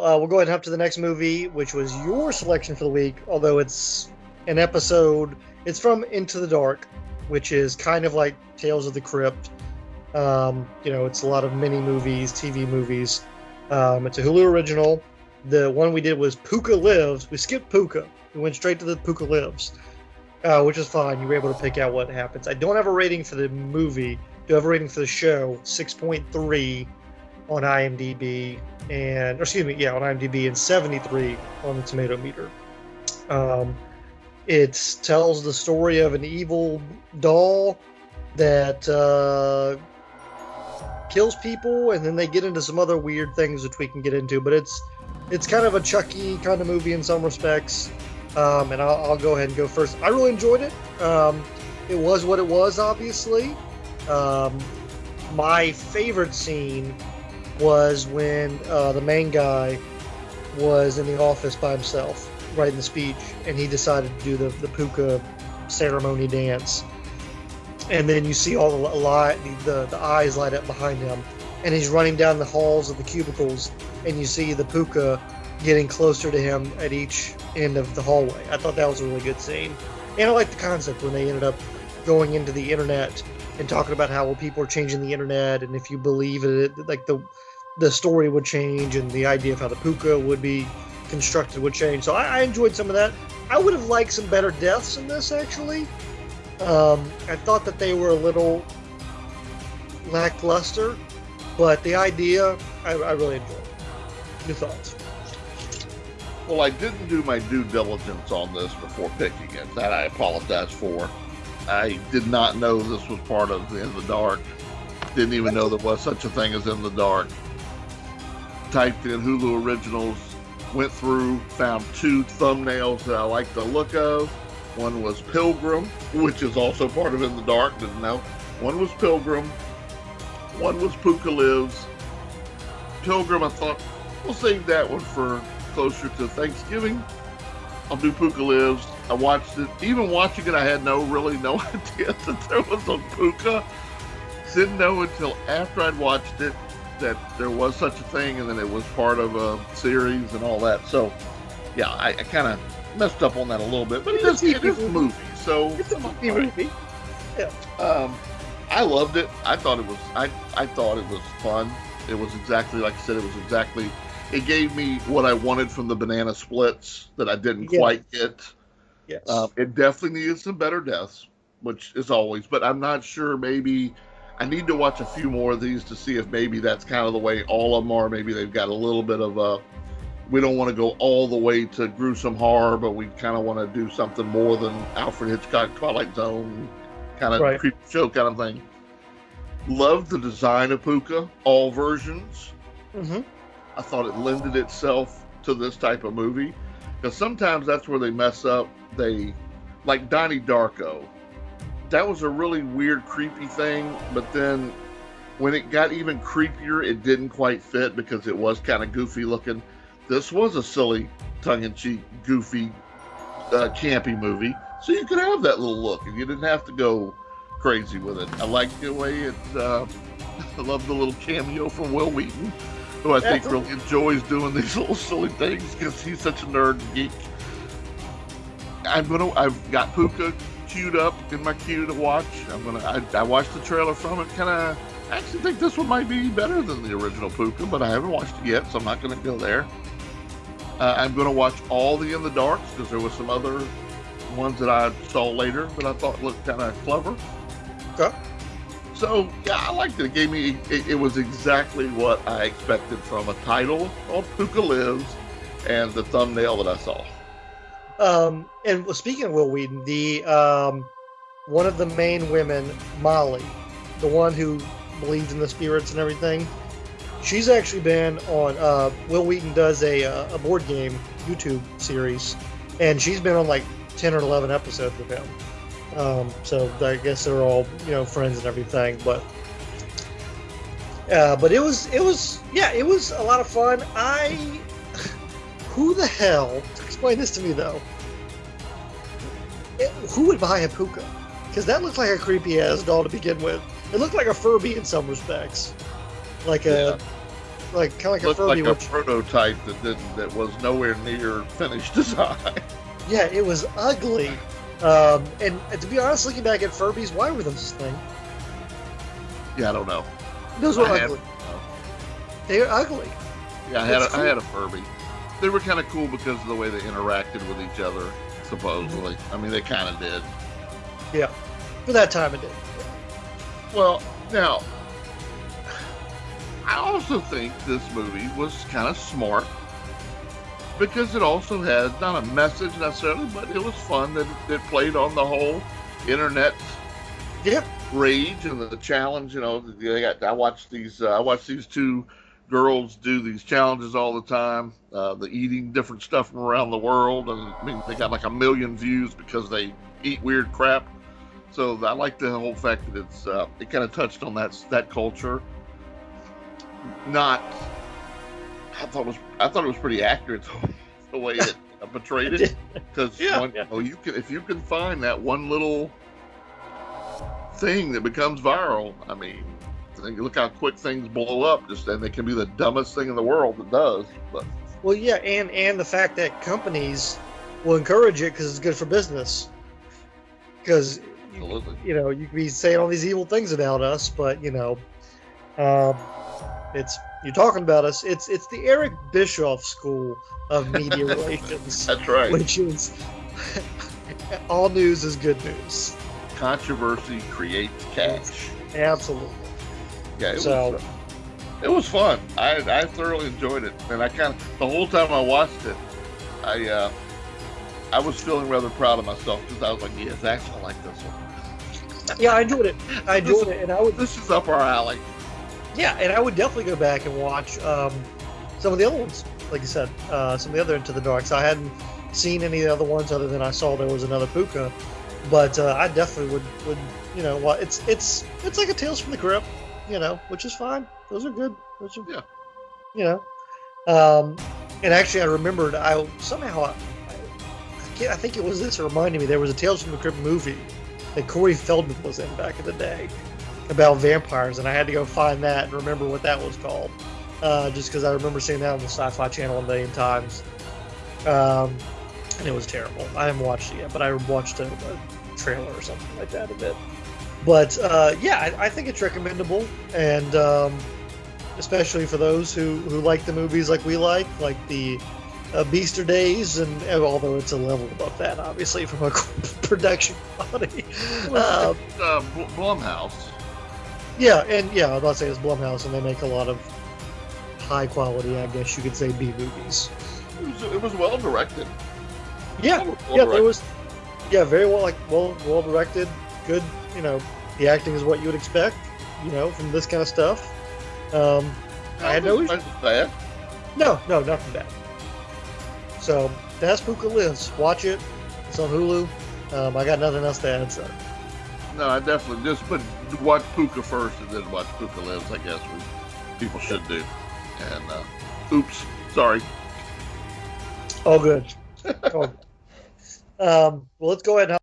We'll go ahead and hop to the next movie, which was your selection for the week, although it's an episode. It's from Into the Dark, which is kind of like Tales of the Crypt. It's a lot of mini movies, TV movies. It's a Hulu original. The one we did was Pooka Lives. We skipped Pooka. We went straight to the Pooka Lives, which is fine. You were able to pick out what happens. I don't have a rating for the movie. I do have a rating for the show, 6.3 on IMDb, on IMDb, and 73 on the tomato meter. It tells the story of an evil doll that kills people, and then they get into some other weird things which we can get into. But it's kind of a Chucky kind of movie in some respects. And I'll go ahead and go first. I really enjoyed it. It was what it was, obviously. My favorite scene was when the main guy was in the office by himself writing the speech, and he decided to do the Pooka ceremony dance. And then you see all the eyes light up behind him, and he's running down the halls of the cubicles, and you see the Pooka getting closer to him at each end of the hallway. I thought that was a really good scene. And I like the concept when they ended up going into the internet and talking about how people are changing the internet, and if you believe it, like the story would change, and the idea of how the Pooka would be constructed would change. So I enjoyed some of that. I would have liked some better deaths in this, actually. I thought that they were a little lackluster, but the idea, I really enjoyed. Your thoughts? Well, I didn't do my due diligence on this before picking it. That I apologize for. I did not know this was part of the In the Dark. Didn't even know there was such a thing as In the Dark. Typed in Hulu Originals, went through, found two thumbnails that I liked the look of. One was Pilgrim, which is also part of In the Dark, didn't know. One was Pilgrim. One was Pooka Lives. Pilgrim, I thought, we'll save that one for closer to Thanksgiving. I'll do Pooka Lives. I watched it. Even watching it, I had no idea that there was a Pooka. Didn't know until after I'd watched it that there was such a thing, and then it was part of a series and all that. So, yeah, I kind of messed up on that a little bit, but it is a movie, so it's a movie. Yeah. I loved it. I thought it was fun. It was exactly like I said. It gave me what I wanted from the banana splits that I didn't quite get. Yes. It definitely needed some better deaths, which is always. But I'm not sure. Maybe I need to watch a few more of these to see if maybe that's kind of the way all of them are. Maybe they've got a little bit of a. We don't want to go all the way to gruesome horror, but we kind of want to do something more than Alfred Hitchcock Twilight Zone kind of creep show kind of thing. Loved the design of Pooka, all versions. Mm-hmm. I thought it lended itself to this type of movie, because sometimes that's where they mess up. Like Donnie Darko, that was a really weird, creepy thing, but then when it got even creepier, it didn't quite fit because it was kind of goofy looking. This was a silly, tongue-in-cheek, goofy, campy movie, so you could have that little look, and you didn't have to go crazy with it. I liked the way it. I love the little cameo from Will Wheaton, who I think really enjoys doing these little silly things because he's such a nerd and geek. I've got Pooka queued up in my queue to watch. I watched the trailer from it. I actually think this one might be better than the original Pooka, but I haven't watched it yet, so I'm not going to go there. I'm going to watch all the In the Darks because there was some other ones that I saw later that I thought looked kind of clever. Okay. So, yeah, I liked it. It was exactly what I expected from a title called Pooka Lives and the thumbnail that I saw. And speaking of Will Wheaton, one of the main women, Molly, the one who believes in the spirits and everything, she's actually been on, Will Wheaton does a board game YouTube series, and she's been on like 10 or 11 episodes with him. So I guess they're all, friends and everything, but it was a lot of fun. Who the hell, explain this to me though, who would buy a Pooka? Because that looked like a creepy ass doll to begin with. It looked like a Furby in some respects. like kind of like a Looked Furby. like a prototype that was nowhere near finished design. Yeah, it was ugly. And to be honest, looking back at Furbies, why were those this thing? Yeah, I don't know. Those were I ugly. have- They were ugly. Yeah, I had a Furby. They were kind of cool because of the way they interacted with each other, supposedly. I mean, they kind of did. Yeah, for that time it did. Well, now, I also think this movie was kind of smart because it also had not a message necessarily, but it was fun that it played on the whole internet Yeah, rage and the challenge. You know, I watch these two girls do these challenges all the time. The eating different stuff from around the world, and I mean, they got like 1 million views because they eat weird crap. So I like the whole fact that it kind of touched on that culture. Not, I thought it was pretty accurate the way it portrayed it, because if you can find that one little thing that becomes viral, I mean, look how quick things blow up. And they can be the dumbest thing in the world that does. But well, yeah, and the fact that companies will encourage it because it's good for business. Because you could be saying all these evil things about us, but it's you're talking about us. It's the Eric Bischoff School of Media Relations. That's right. Which is all news is good news. Controversy creates cash. Absolutely. Yeah, it was fun. I thoroughly enjoyed it, and the whole time I watched it, I was feeling rather proud of myself because I was like, yeah, Zach's gonna like this one. Yeah, I enjoyed it. And this is up our alley. Yeah, and I would definitely go back and watch some of the other ones, like you said, some of the other Into the Darks. I hadn't seen any of the other ones other than I saw there was another Pooka, but I definitely would it's like a Tales from the Crypt, which is fine. Those are good. Those are, and actually I remembered I think it was this that reminded me there was a Tales from the Crypt movie that Corey Feldman was in back in the day about vampires, and I had to go find that and remember what that was called, just because I remember seeing that on the Sci-Fi Channel a million times, and it was terrible. I haven't watched it yet, but I watched a trailer or something like that of it. But I think it's recommendable, and especially for those who like the movies like we like the Beaster Days, and although it's a level above that, obviously, from a production quality. Blumhouse. Yeah, and I was about to say it's Blumhouse, and they make a lot of high quality, I guess you could say, B movies. It was well directed. Yeah, it was. Yeah, very well directed. Good, the acting is what you would expect, from this kind of stuff. I had no issue. Bad. No, nothing bad. So that's Pooka Lives. Watch it. It's on Hulu. I got nothing else to add. So. No, I definitely but watch Pooka first and then watch Pooka Lives. I guess people should do. And oops, sorry. All good. Well, let's go ahead and